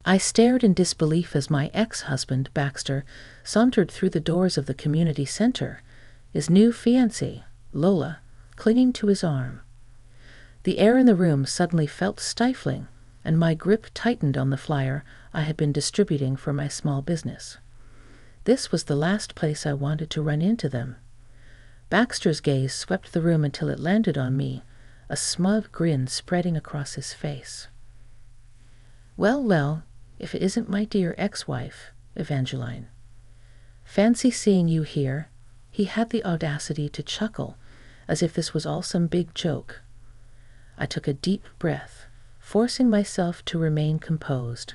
I stared in disbelief as my ex-husband, Baxter, sauntered through the doors of the community center, his new fiancée, Lola, clinging to his arm. The air in the room suddenly felt stifling, and my grip tightened on the flyer I had been distributing for my small business. This was the last place I wanted to run into them. Baxter's gaze swept the room until it landed on me, a smug grin spreading across his face. "Well, well, if it isn't my dear ex-wife, Evangeline. Fancy seeing you here." He had the audacity to chuckle, as if this was all some big joke. I took a deep breath, forcing myself to remain composed.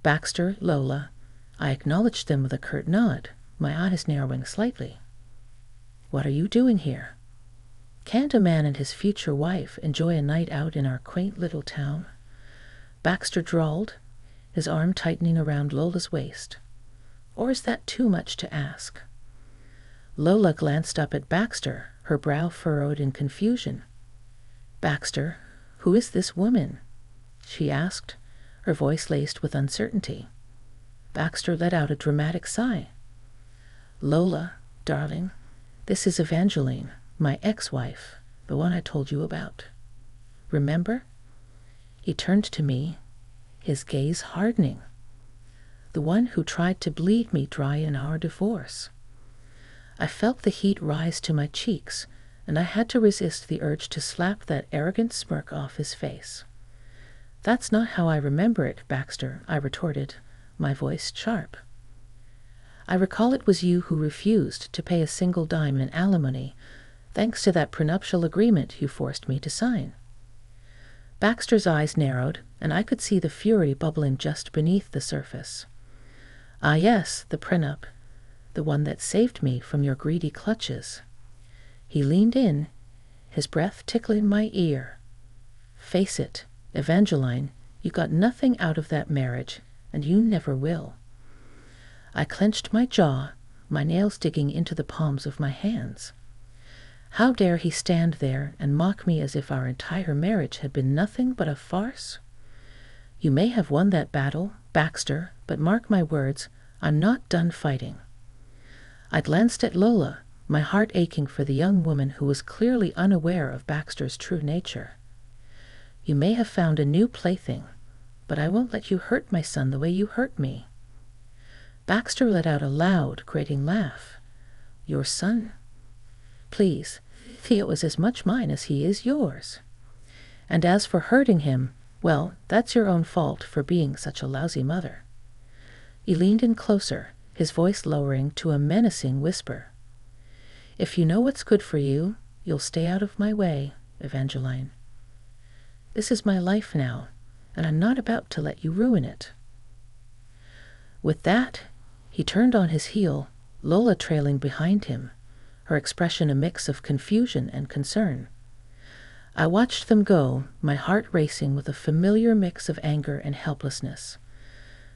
"Baxter, Lola," I acknowledged them with a curt nod, my eyes narrowing slightly. "What are you doing here? Can't a man and his future wife enjoy a night out in our quaint little town?" Baxter drawled, his arm tightening around Lola's waist. "Or is that too much to ask?" Lola glanced up at Baxter, her brow furrowed in confusion. "Baxter, who is this woman?" she asked, her voice laced with uncertainty. Baxter let out a dramatic sigh. "Lola, darling, this is Evangeline, my ex-wife, the one I told you about. Remember?" He turned to me, his gaze hardening. "The one who tried to bleed me dry in our divorce." I felt the heat rise to my cheeks, and I had to resist the urge to slap that arrogant smirk off his face. "That's not how I remember it, Baxter," I retorted, my voice sharp. "I recall it was you who refused to pay a single dime in alimony, thanks to that prenuptial agreement you forced me to sign." Baxter's eyes narrowed, and I could see the fury bubbling just beneath the surface. "Ah yes, the prenup, the one that saved me from your greedy clutches." He leaned in, his breath tickling my ear. "Face it, Evangeline, you got nothing out of that marriage, and you never will." I clenched my jaw, my nails digging into the palms of my hands. How dare he stand there and mock me as if our entire marriage had been nothing but a farce? "You may have won that battle, Baxter, but mark my words, I'm not done fighting." I glanced at Lola, my heart aching for the young woman who was clearly unaware of Baxter's true nature. "You may have found a new plaything, but I won't let you hurt my son the way you hurt me." Baxter let out a loud, grating laugh. "Your son? Please, Theo is as much mine as he is yours. And as for hurting him, well, that's your own fault for being such a lousy mother." He leaned in closer, his voice lowering to a menacing whisper. "If you know what's good for you, you'll stay out of my way, Evangeline. This is my life now, and I'm not about to let you ruin it." With that, he turned on his heel, Lola trailing behind him, her expression a mix of confusion and concern. I watched them go, my heart racing with a familiar mix of anger and helplessness.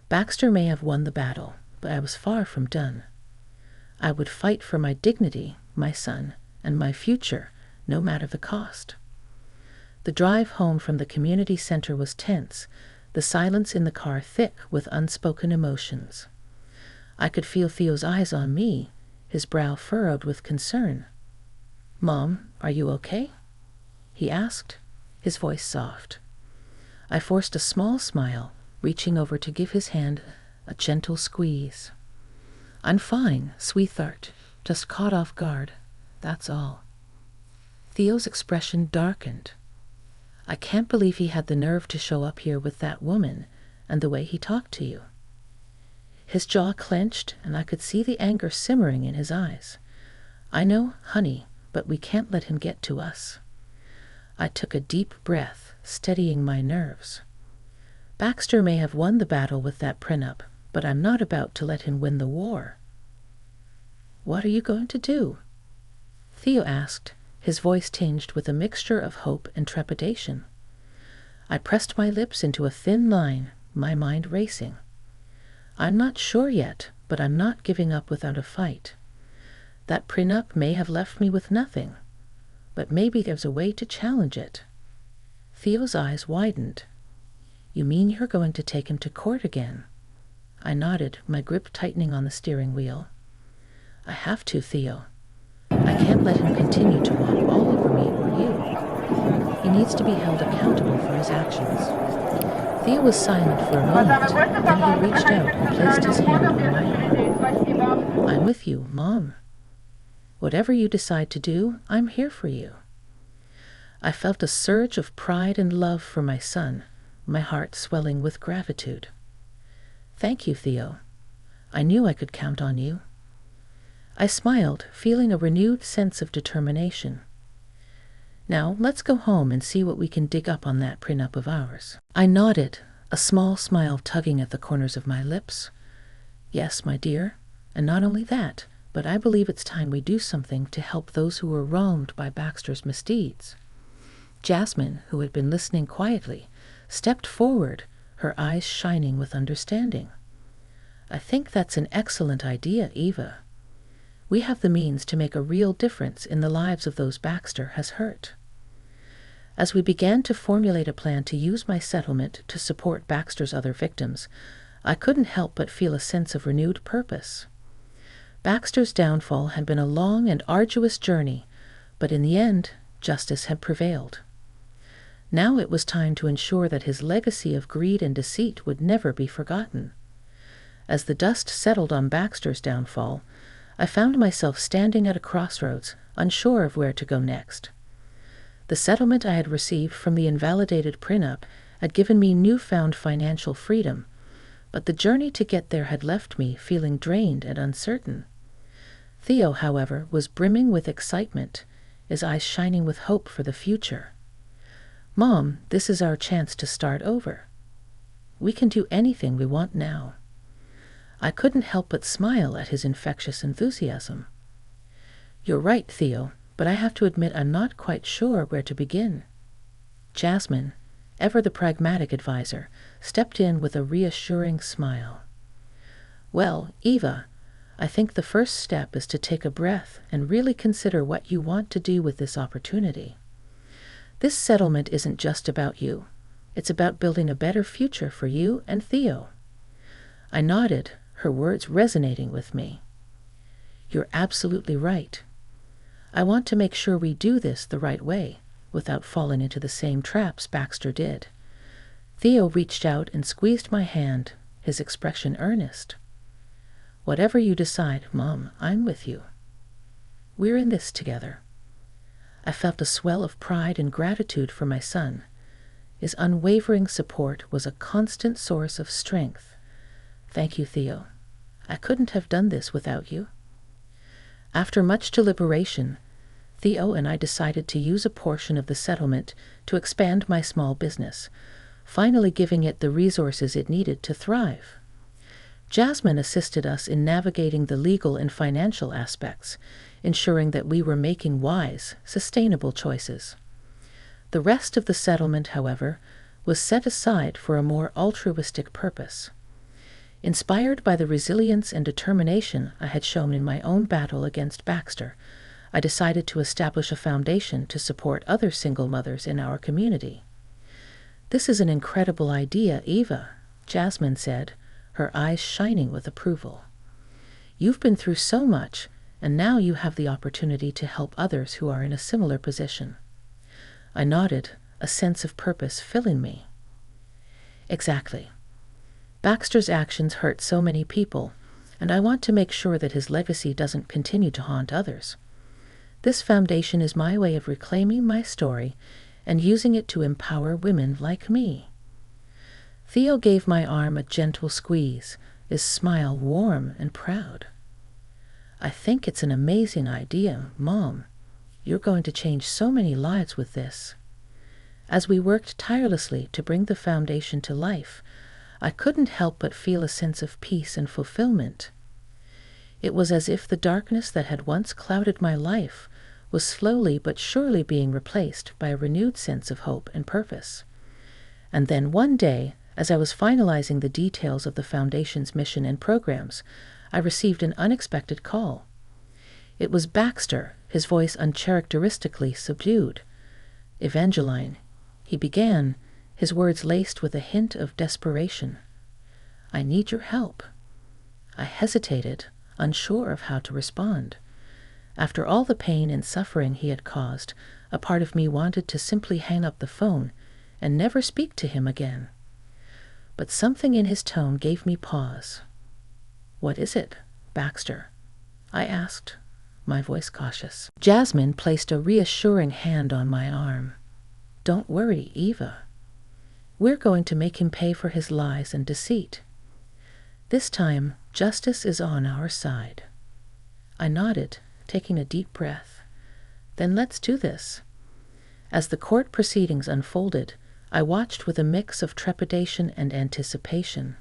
Baxter may have won the battle, but I was far from done. I would fight for my dignity, my son, and my future, no matter the cost. The drive home from the community center was tense, the silence in the car thick with unspoken emotions. I could feel Theo's eyes on me, his brow furrowed with concern. "Mom, are you okay?" he asked, his voice soft. I forced a small smile, reaching over to give his hand a gentle squeeze. "I'm fine, sweetheart, just caught off guard, that's all." Theo's expression darkened. "I can't believe he had the nerve to show up here with that woman, and the way he talked to you." His jaw clenched, and I could see the anger simmering in his eyes. "I know, honey, but we can't let him get to us." I took a deep breath, steadying my nerves. Baxter may have won the battle with that prenup, but I'm not about to let him win the war. "What are you going to do?" Theo asked, his voice tinged with a mixture of hope and trepidation. I pressed my lips into a thin line, my mind racing. "I'm not sure yet, but I'm not giving up without a fight. That prenup may have left me with nothing, but maybe there's a way to challenge it." Theo's eyes widened. You mean you're going to take him to court again? I nodded, my grip tightening on the steering wheel. I have to, Theo. I can't let him continue to walk all over me or you. He needs to be held accountable for his actions. Theo was silent for a moment, then he reached out and placed his hand on my arm. I'm with you, Mom. Whatever you decide to do, I'm here for you. I felt a surge of pride and love for my son, my heart swelling with gratitude. Thank you, Theo. I knew I could count on you. I smiled, feeling a renewed sense of determination. Now, let's go home and see what we can dig up on that prenup of ours. I nodded, a small smile tugging at the corners of my lips. Yes, my dear, and not only that, but I believe it's time we do something to help those who were wronged by Baxter's misdeeds. Jasmine, who had been listening quietly, stepped forward, her eyes shining with understanding. I think that's an excellent idea, Eva. We have the means to make a real difference in the lives of those Baxter has hurt. As we began to formulate a plan to use my settlement to support Baxter's other victims, I couldn't help but feel a sense of renewed purpose. Baxter's downfall had been a long and arduous journey, but in the end, justice had prevailed. Now it was time to ensure that his legacy of greed and deceit would never be forgotten. As the dust settled on Baxter's downfall, I found myself standing at a crossroads, unsure of where to go next. The settlement I had received from the invalidated prenup had given me newfound financial freedom, but the journey to get there had left me feeling drained and uncertain. Theo, however, was brimming with excitement, his eyes shining with hope for the future. Mom, this is our chance to start over. We can do anything we want now. I couldn't help but smile at his infectious enthusiasm. You're right, Theo, but I have to admit I'm not quite sure where to begin. Jasmine, ever the pragmatic advisor, stepped in with a reassuring smile. Well, Eva, I think the first step is to take a breath and really consider what you want to do with this opportunity. This settlement isn't just about you. It's about building a better future for you and Theo. I nodded, her words resonating with me. You're absolutely right. I want to make sure we do this the right way, without falling into the same traps Baxter did. Theo reached out and squeezed my hand, his expression earnest. Whatever you decide, Mom, I'm with you. We're in this together. I felt a swell of pride and gratitude for my son. His unwavering support was a constant source of strength. Thank you, Theo. I couldn't have done this without you. After much deliberation, Theo and I decided to use a portion of the settlement to expand my small business, finally giving it the resources it needed to thrive. Jasmine assisted us in navigating the legal and financial aspects, ensuring that we were making wise, sustainable choices. The rest of the settlement, however, was set aside for a more altruistic purpose. Inspired by the resilience and determination I had shown in my own battle against Baxter, I decided to establish a foundation to support other single mothers in our community. This is an incredible idea, Eva, Jasmine said, her eyes shining with approval. You've been through so much, and now you have the opportunity to help others who are in a similar position. I nodded, a sense of purpose filling me. Exactly. Baxter's actions hurt so many people, and I want to make sure that his legacy doesn't continue to haunt others. This foundation is my way of reclaiming my story and using it to empower women like me. Theo gave my arm a gentle squeeze, his smile warm and proud. I think it's an amazing idea, Mom. You're going to change so many lives with this. As we worked tirelessly to bring the foundation to life, I couldn't help but feel a sense of peace and fulfillment. It was as if the darkness that had once clouded my life was slowly but surely being replaced by a renewed sense of hope and purpose. And then one day, as I was finalizing the details of the Foundation's mission and programs, I received an unexpected call. It was Baxter, his voice uncharacteristically subdued. Evangeline, he began, his words laced with a hint of desperation. "I need your help." I hesitated, unsure of how to respond. After all the pain and suffering he had caused, a part of me wanted to simply hang up the phone and never speak to him again. But something in his tone gave me pause. "What is it, Baxter?" I asked, my voice cautious. Jasmine placed a reassuring hand on my arm. "Don't worry, Eva. We're going to make him pay for his lies and deceit. This time, justice is on our side." I nodded, taking a deep breath. "Then let's do this." As the court proceedings unfolded, I watched with a mix of trepidation and anticipation.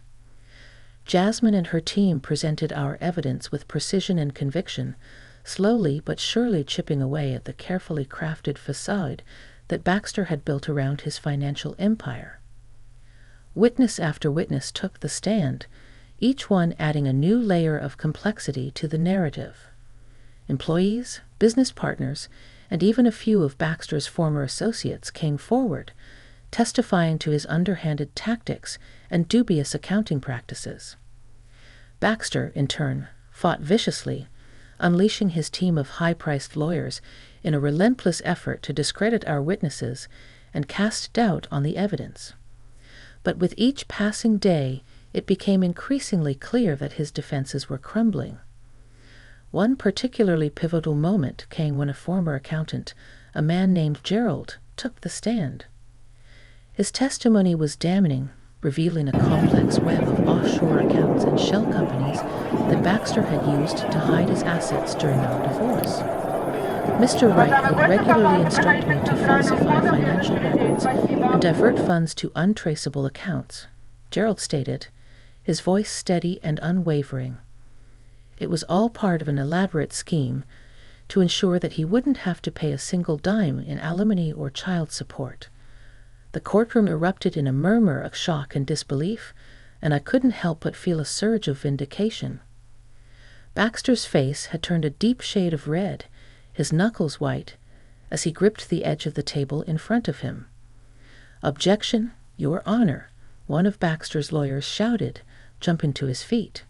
Jasmine and her team presented our evidence with precision and conviction, slowly but surely chipping away at the carefully crafted facade that Baxter had built around his financial empire. Witness after witness took the stand, each one adding a new layer of complexity to the narrative. Employees, business partners, and even a few of Baxter's former associates came forward, testifying to his underhanded tactics and dubious accounting practices. Baxter, in turn, fought viciously, unleashing his team of high-priced lawyers in a relentless effort to discredit our witnesses and cast doubt on the evidence. But with each passing day, it became increasingly clear that his defenses were crumbling. One particularly pivotal moment came when a former accountant, a man named Gerald, took the stand. His testimony was damning, revealing a complex web of offshore accounts and shell companies that Baxter had used to hide his assets during our divorce. Mr. Wright would regularly instruct me to falsify financial records and divert funds to untraceable accounts, Gerald stated, his voice steady and unwavering. It was all part of an elaborate scheme to ensure that he wouldn't have to pay a single dime in alimony or child support. The courtroom erupted in a murmur of shock and disbelief, and I couldn't help but feel a surge of vindication. Baxter's face had turned a deep shade of red, his knuckles white, as he gripped the edge of the table in front of him. "Objection, Your Honor," one of Baxter's lawyers shouted, jumping to his feet.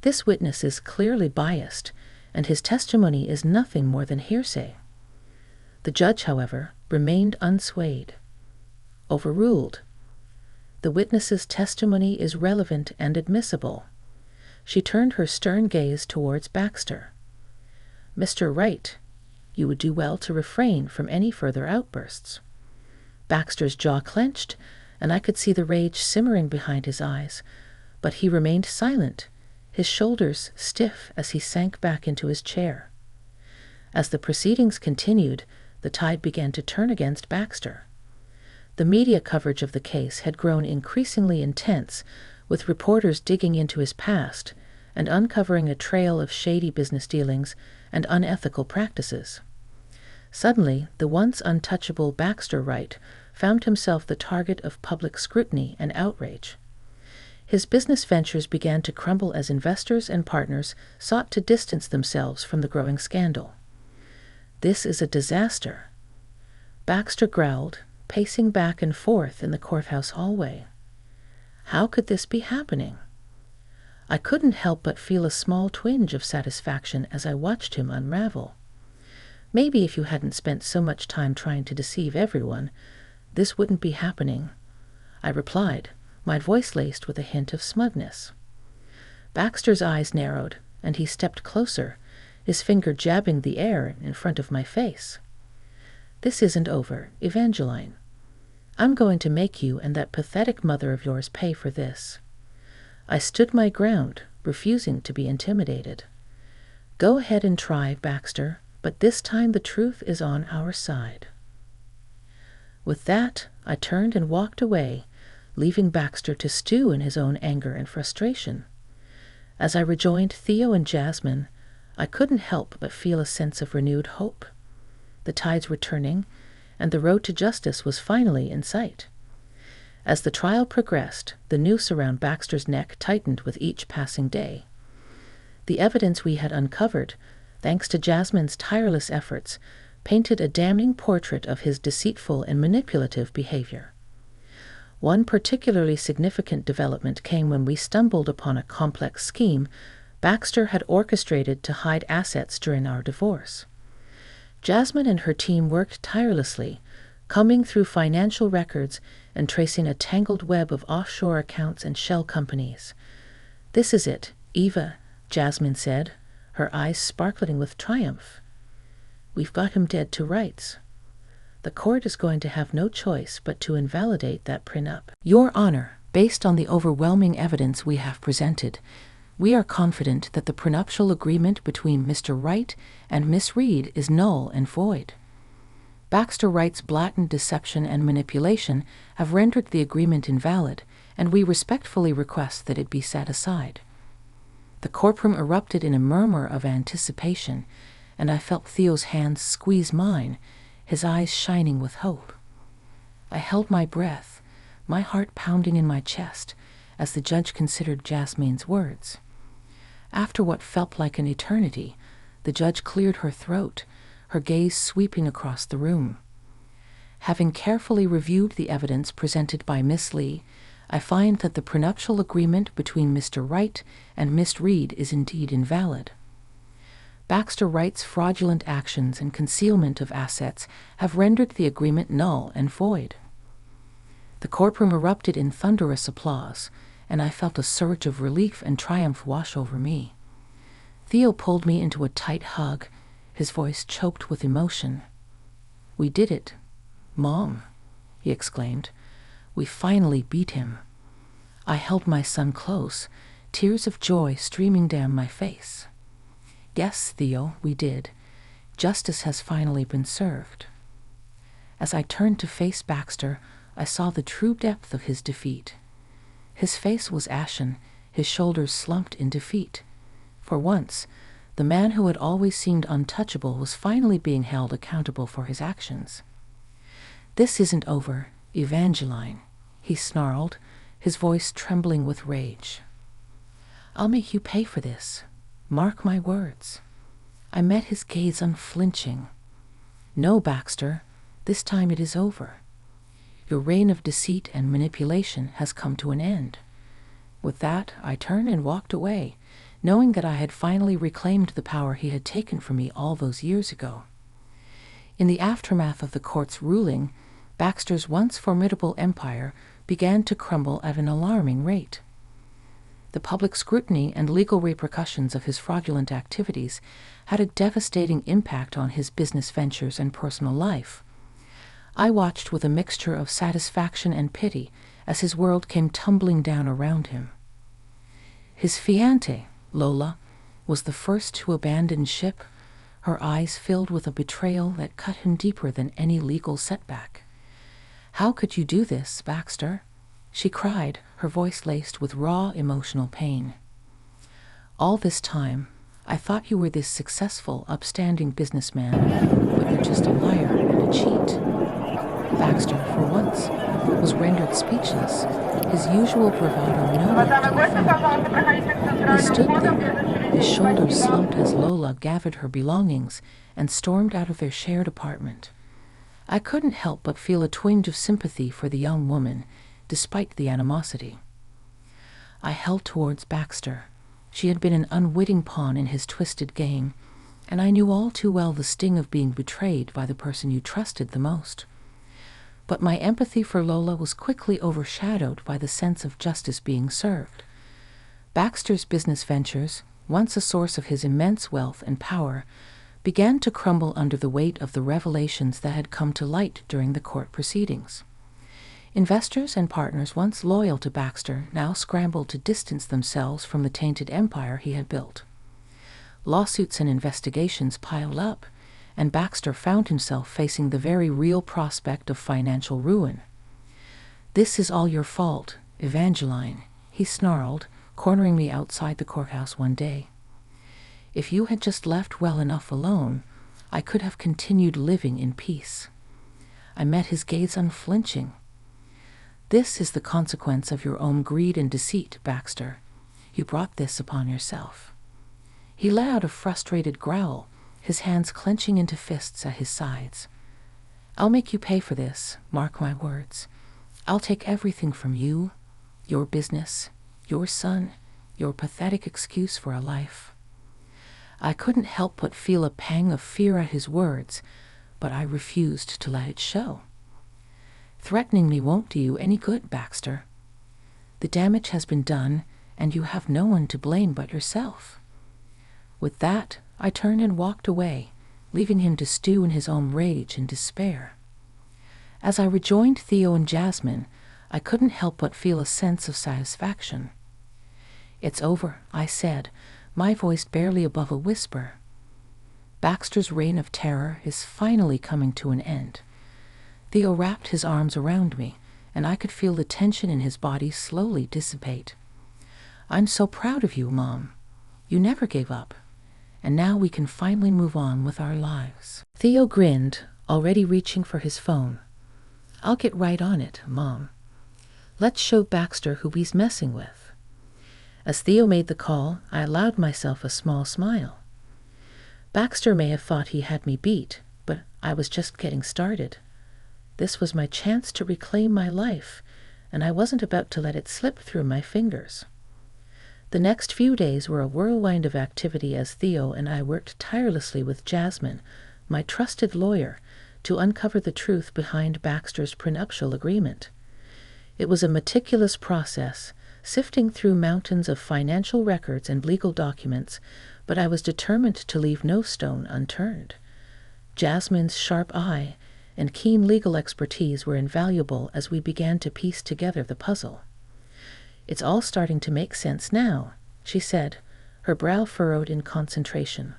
"This witness is clearly biased, and his testimony is nothing more than hearsay." The judge, however, remained unswayed. "Overruled. The witness's testimony is relevant and admissible." She turned her stern gaze towards Baxter. "Mr. Wright, you would do well to refrain from any further outbursts." Baxter's jaw clenched, and I could see the rage simmering behind his eyes, but he remained silent, his shoulders stiff as he sank back into his chair. As the proceedings continued, the tide began to turn against Baxter. The media coverage of the case had grown increasingly intense, with reporters digging into his past and uncovering a trail of shady business dealings and unethical practices. Suddenly, the once untouchable Baxter Wright found himself the target of public scrutiny and outrage. His business ventures began to crumble as investors and partners sought to distance themselves from the growing scandal. "This is a disaster," Baxter growled, pacing back and forth in the courthouse hallway. How could this be happening? I couldn't help but feel a small twinge of satisfaction as I watched him unravel. Maybe if you hadn't spent so much time trying to deceive everyone, this wouldn't be happening, I replied, my voice laced with a hint of smugness. Baxter's eyes narrowed, and he stepped closer, his finger jabbing the air in front of my face. "This isn't over, Evangeline. I'm going to make you and that pathetic mother of yours pay for this." I stood my ground, refusing to be intimidated. "Go ahead and try, Baxter, but this time the truth is on our side." With that, I turned and walked away, leaving Baxter to stew in his own anger and frustration. As I rejoined Theo and Jasmine, I couldn't help but feel a sense of renewed hope. The tides were turning, and the road to justice was finally in sight. As the trial progressed, the noose around Baxter's neck tightened with each passing day. The evidence we had uncovered, thanks to Jasmine's tireless efforts, painted a damning portrait of his deceitful and manipulative behavior. One particularly significant development came when we stumbled upon a complex scheme Baxter had orchestrated to hide assets during our divorce. Jasmine and her team worked tirelessly, combing through financial records and tracing a tangled web of offshore accounts and shell companies. "This is it, Eva," Jasmine said, her eyes sparkling with triumph. "We've got him dead to rights. The court is going to have no choice but to invalidate that prenup. Your Honor, based on the overwhelming evidence we have presented, we are confident that the prenuptial agreement between Mr. Wright and Miss Reed is null and void. Baxter Wright's blatant deception and manipulation have rendered the agreement invalid, and we respectfully request that it be set aside." The courtroom erupted in a murmur of anticipation, and I felt Theo's hands squeeze mine, his eyes shining with hope. I held my breath, my heart pounding in my chest, as the judge considered Jasmine's words. After what felt like an eternity, the judge cleared her throat, her gaze sweeping across the room. "Having carefully reviewed the evidence presented by Miss Lee, I find that the prenuptial agreement between Mr. Wright and Miss Reed is indeed invalid. Baxter Wright's fraudulent actions and concealment of assets have rendered the agreement null and void." The courtroom erupted in thunderous applause, and I felt a surge of relief and triumph wash over me. Theo pulled me into a tight hug, his voice choked with emotion. "We did it, Mom," he exclaimed. "We finally beat him." I held my son close, tears of joy streaming down my face. "Yes, Theo, we did. Justice has finally been served." As I turned to face Baxter, I saw the true depth of his defeat. His face was ashen, his shoulders slumped in defeat. For once, the man who had always seemed untouchable was finally being held accountable for his actions. "This isn't over, Evangeline," he snarled, his voice trembling with rage. "I'll make you pay for this. Mark my words." I met his gaze unflinching. "No, Baxter, this time it is over. Your reign of deceit and manipulation has come to an end." With that, I turned and walked away, knowing that I had finally reclaimed the power he had taken from me all those years ago. In the aftermath of the court's ruling, Baxter's once formidable empire began to crumble at an alarming rate. The public scrutiny and legal repercussions of his fraudulent activities had a devastating impact on his business ventures and personal life. I watched with a mixture of satisfaction and pity as his world came tumbling down around him. His fiancée, Lola, was the first to abandon ship, her eyes filled with a betrayal that cut him deeper than any legal setback. "How could you do this, Baxter?" she cried, her voice laced with raw emotional pain. "All this time, I thought you were this successful, upstanding businessman, but you're just a liar and a cheat." Baxter, for once, was rendered speechless, his usual bravado nowhere to be found. He stood there, his shoulders slumped as Lola gathered her belongings and stormed out of their shared apartment. I couldn't help but feel a twinge of sympathy for the young woman, despite the animosity. I held towards Baxter. She had been an unwitting pawn in his twisted game, and I knew all too well the sting of being betrayed by the person you trusted the most. But my empathy for Lola was quickly overshadowed by the sense of justice being served. Baxter's business ventures, once a source of his immense wealth and power, began to crumble under the weight of the revelations that had come to light during the court proceedings. Investors and partners once loyal to Baxter now scrambled to distance themselves from the tainted empire he had built. Lawsuits and investigations piled up, and Baxter found himself facing the very real prospect of financial ruin. "This is all your fault, Evangeline," he snarled, cornering me outside the courthouse one day. "If you had just left well enough alone, I could have continued living in peace." I met his gaze unflinching. "This is the consequence of your own greed and deceit, Baxter. You brought this upon yourself." He let out a frustrated growl, his hands clenching into fists at his sides. "I'll make you pay for this, mark my words. I'll take everything from you, your business, your son, your pathetic excuse for a life. I couldn't help but feel a pang of fear at his words, but I refused to let it show. Threatening me won't do you any good, Baxter. The damage has been done, and you have no one to blame but yourself. With that, I turned and walked away, leaving him to stew in his own rage and despair. As I rejoined Theo and Jasmine, I couldn't help but feel a sense of satisfaction. "It's over," I said, my voice barely above a whisper. Baxter's reign of terror is finally coming to an end. Theo wrapped his arms around me, and I could feel the tension in his body slowly dissipate. "I'm so proud of you, Mom. You never gave up. And now we can finally move on with our lives." Theo grinned, already reaching for his phone. "I'll get right on it, Mom. Let's show Baxter who he's messing with." As Theo made the call, I allowed myself a small smile. Baxter may have thought he had me beat, but I was just getting started. This was my chance to reclaim my life, and I wasn't about to let it slip through my fingers. The next few days were a whirlwind of activity as Theo and I worked tirelessly with Jasmine, my trusted lawyer, to uncover the truth behind Baxter's prenuptial agreement. It was a meticulous process, sifting through mountains of financial records and legal documents, but I was determined to leave no stone unturned. Jasmine's sharp eye and keen legal expertise were invaluable as we began to piece together the puzzle. "It's all starting to make sense now," she said, her brow furrowed in concentration.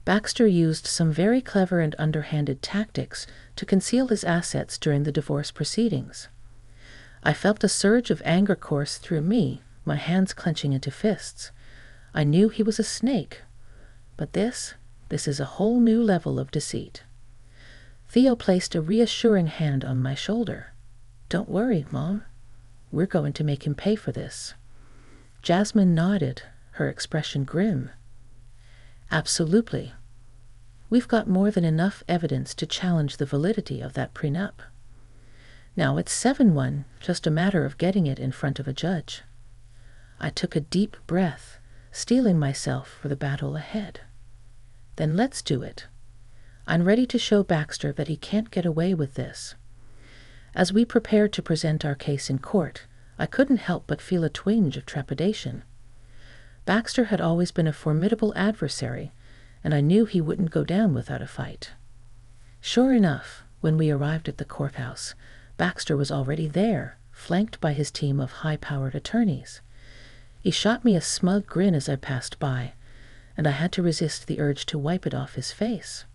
Baxter used some very clever and underhanded tactics to conceal his assets during the divorce proceedings. I felt a surge of anger course through me, my hands clenching into fists. I knew he was a snake, but this is a whole new level of deceit. Theo placed a reassuring hand on my shoulder. "Don't worry, Mom. We're going to make him pay for this." Jasmine nodded, her expression grim. "Absolutely. We've got more than enough evidence to challenge the validity of that prenup. Now it's 7-1, just a matter of getting it in front of a judge." I took a deep breath, steeling myself for the battle ahead. "Then let's do it. I'm ready to show Baxter that he can't get away with this." As we prepared to present our case in court, I couldn't help but feel a twinge of trepidation. Baxter had always been a formidable adversary, and I knew he wouldn't go down without a fight. Sure enough, when we arrived at the courthouse, Baxter was already there, flanked by his team of high-powered attorneys. He shot me a smug grin as I passed by, and I had to resist the urge to wipe it off his face.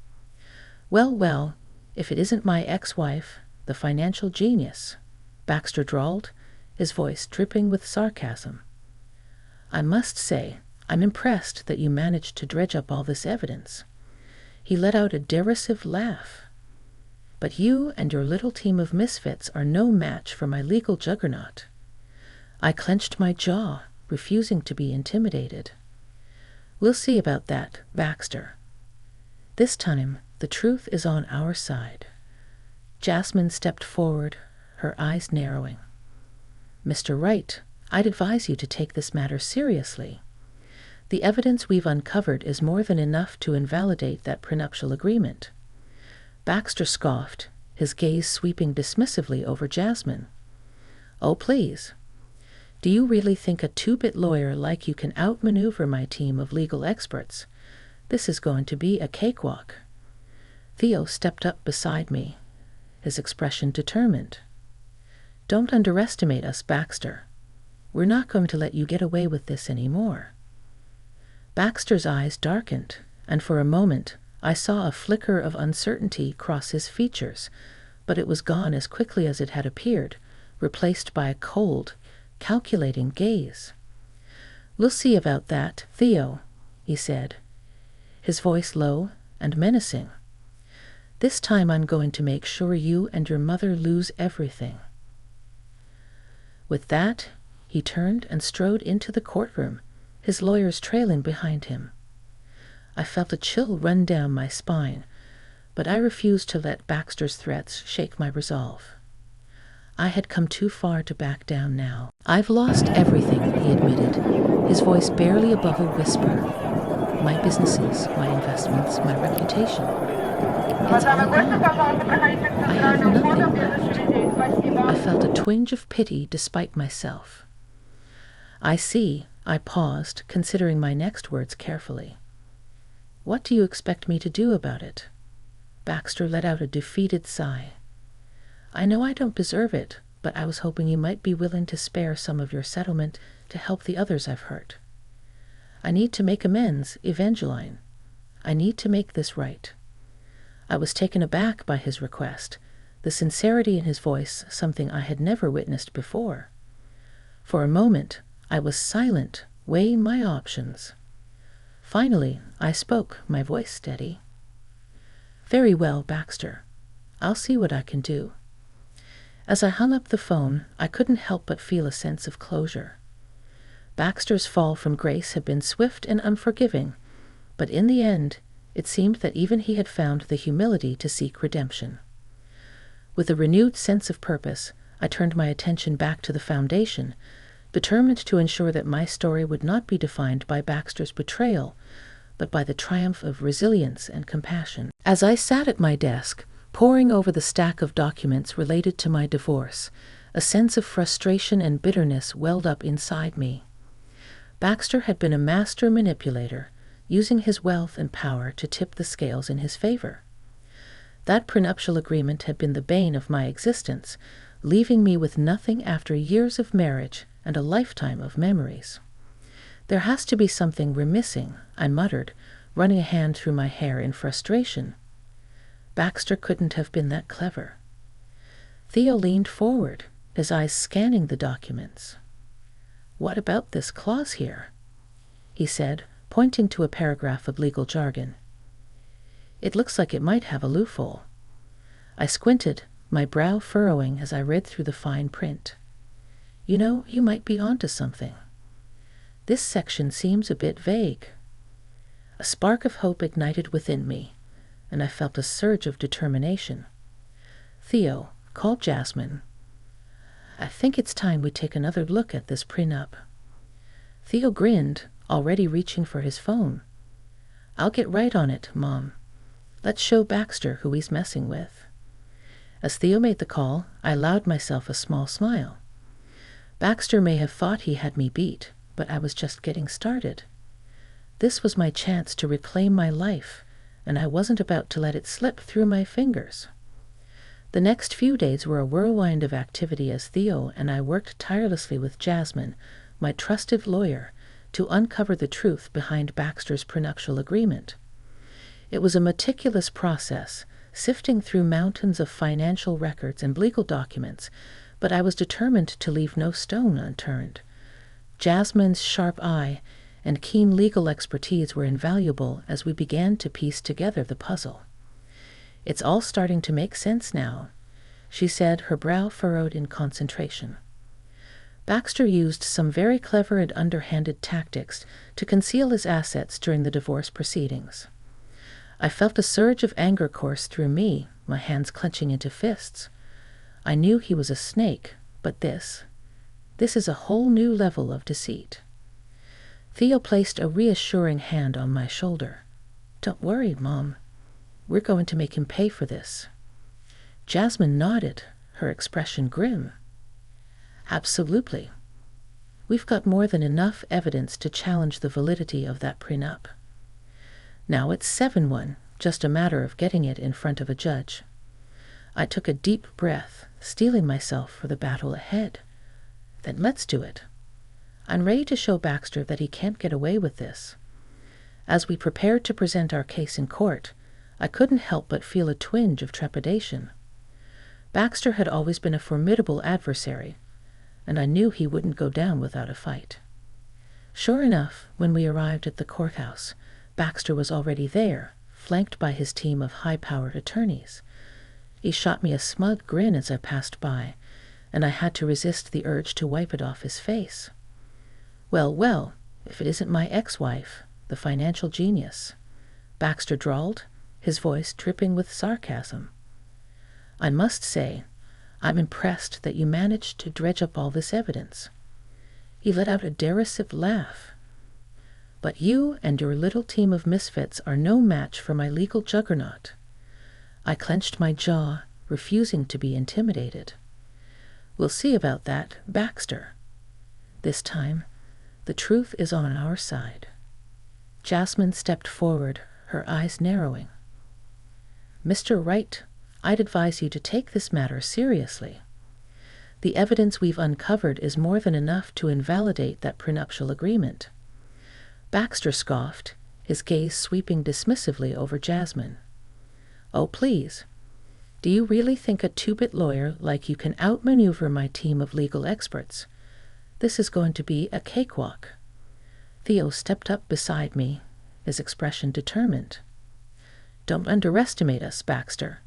Well, if it isn't my ex-wife, the financial genius," Baxter drawled, his voice dripping with sarcasm. "I must say, I'm impressed that you managed to dredge up all this evidence." He let out a derisive laugh. "But you and your little team of misfits are no match for my legal juggernaut." I clenched my jaw, refusing to be intimidated. "We'll see about that, Baxter. This time, the truth is on our side." Jasmine stepped forward, her eyes narrowing. "Mr. Wright, I'd advise you to take this matter seriously. The evidence we've uncovered is more than enough to invalidate that prenuptial agreement." Baxter scoffed, his gaze sweeping dismissively over Jasmine. "Oh, please. Do you really think a two-bit lawyer like you can outmaneuver my team of legal experts? This is going to be a cakewalk." Theo stepped up beside me, his expression determined. "Don't underestimate us, Baxter. We're not going to let you get away with this anymore." Baxter's eyes darkened, and for a moment I saw a flicker of uncertainty cross his features, but it was gone as quickly as it had appeared, replaced by a cold, calculating gaze. "We'll see about that, Theo," he said, his voice low and menacing. "This time I'm going to make sure you and your mother lose everything." With that, he turned and strode into the courtroom, his lawyers trailing behind him. I felt a chill run down my spine, but I refused to let Baxter's threats shake my resolve. I had come too far to back down now. "I've lost everything," he admitted, his voice barely above a whisper. "My businesses, my investments, my reputation. It's all gone. I have nothing left." I felt a twinge of pity despite myself. "I see." I paused, considering my next words carefully. "What do you expect me to do about it?" Baxter let out a defeated sigh. "I know I don't deserve it, but I was hoping you might be willing to spare some of your settlement to help the others I've hurt. I need to make amends, Evangeline. I need to make this right." I was taken aback by his request, the sincerity in his voice something I had never witnessed before. For a moment, I was silent, weighing my options. Finally, I spoke, my voice steady. "Very well, Baxter. I'll see what I can do." As I hung up the phone, I couldn't help but feel a sense of closure. Baxter's fall from grace had been swift and unforgiving, but in the end, it seemed that even he had found the humility to seek redemption. With a renewed sense of purpose, I turned my attention back to the foundation, determined to ensure that my story would not be defined by Baxter's betrayal, but by the triumph of resilience and compassion. As I sat at my desk, poring over the stack of documents related to my divorce, a sense of frustration and bitterness welled up inside me. Baxter had been a master manipulator, using his wealth and power to tip the scales in his favor. That prenuptial agreement had been the bane of my existence, leaving me with nothing after years of marriage and a lifetime of memories. "There has to be something we're missing," I muttered, running a hand through my hair in frustration. Baxter couldn't have been that clever. Theo leaned forward, his eyes scanning the documents. "What about this clause here?" he said, pointing to a paragraph of legal jargon. "It looks like it might have a loophole." I squinted, my brow furrowing as I read through the fine print. "You know, you might be onto something. This section seems a bit vague." A spark of hope ignited within me, and I felt a surge of determination. "Theo, call Jasmine. I think it's time we take another look at this prenup." Theo grinned, already reaching for his phone. "I'll get right on it, Mom. Let's show Baxter who he's messing with." As Theo made the call, I allowed myself a small smile. Baxter may have thought he had me beat, but I was just getting started. This was my chance to reclaim my life, and I wasn't about to let it slip through my fingers. The next few days were a whirlwind of activity as Theo and I worked tirelessly with Jasmine, my trusted lawyer, to uncover the truth behind Baxter's prenuptial agreement. It was a meticulous process, sifting through mountains of financial records and legal documents, but I was determined to leave no stone unturned. Jasmine's sharp eye and keen legal expertise were invaluable as we began to piece together the puzzle. "It's all starting to make sense now," she said, her brow furrowed in concentration. Baxter used some very clever and underhanded tactics to conceal his assets during the divorce proceedings. I felt a surge of anger course through me, my hands clenching into fists. I knew he was a snake, but this is a whole new level of deceit. Theo placed a reassuring hand on my shoulder. "Don't worry, Mom. We're going to make him pay for this." Jasmine nodded, her expression grim. "Absolutely. We've got more than enough evidence to challenge the validity of that prenup. Now it's 7-1, just a matter of getting it in front of a judge." I took a deep breath, steeling myself for the battle ahead. "Then let's do it. I'm ready to show Baxter that he can't get away with this." As we prepared to present our case in court, I couldn't help but feel a twinge of trepidation. Baxter had always been a formidable adversary, and I knew he wouldn't go down without a fight. Sure enough, when we arrived at the courthouse, Baxter was already there, flanked by his team of high-powered attorneys. He shot me a smug grin as I passed by, and I had to resist the urge to wipe it off his face. "Well, well, if it isn't my ex-wife, the financial genius," Baxter drawled, his voice dripping with sarcasm. I must say, I'm impressed that you managed to dredge up all this evidence." He let out a derisive laugh. "But you and your little team of misfits are no match for my legal juggernaut." I clenched my jaw, refusing to be intimidated. "We'll see about that, Baxter. This time, the truth is on our side." Jasmine stepped forward, her eyes narrowing. "Mr. Wright, I'd advise you to take this matter seriously. The evidence we've uncovered is more than enough to invalidate that prenuptial agreement." Baxter scoffed, his gaze sweeping dismissively over Jasmine. "Oh, please. Do you really think a two-bit lawyer like you can outmaneuver my team of legal experts? This is going to be a cakewalk." Theo stepped up beside me, his expression determined. "Don't underestimate us, Baxter.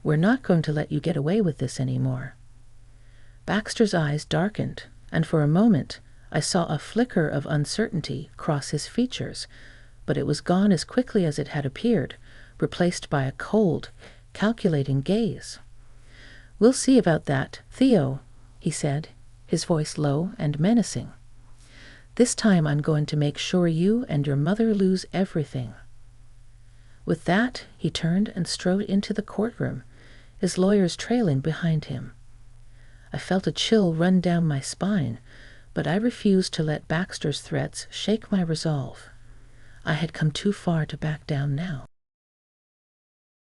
We're not going to let you get away with this anymore." Baxter's eyes darkened, and for a moment I saw a flicker of uncertainty cross his features, but it was gone as quickly as it had appeared, replaced by a cold, calculating gaze. "We'll see about that, Theo," he said, his voice low and menacing. "This time I'm going to make sure you and your mother lose everything." With that, he turned and strode into the courtroom, his lawyers trailing behind him. I felt a chill run down my spine, but I refused to let Baxter's threats shake my resolve. I had come too far to back down now.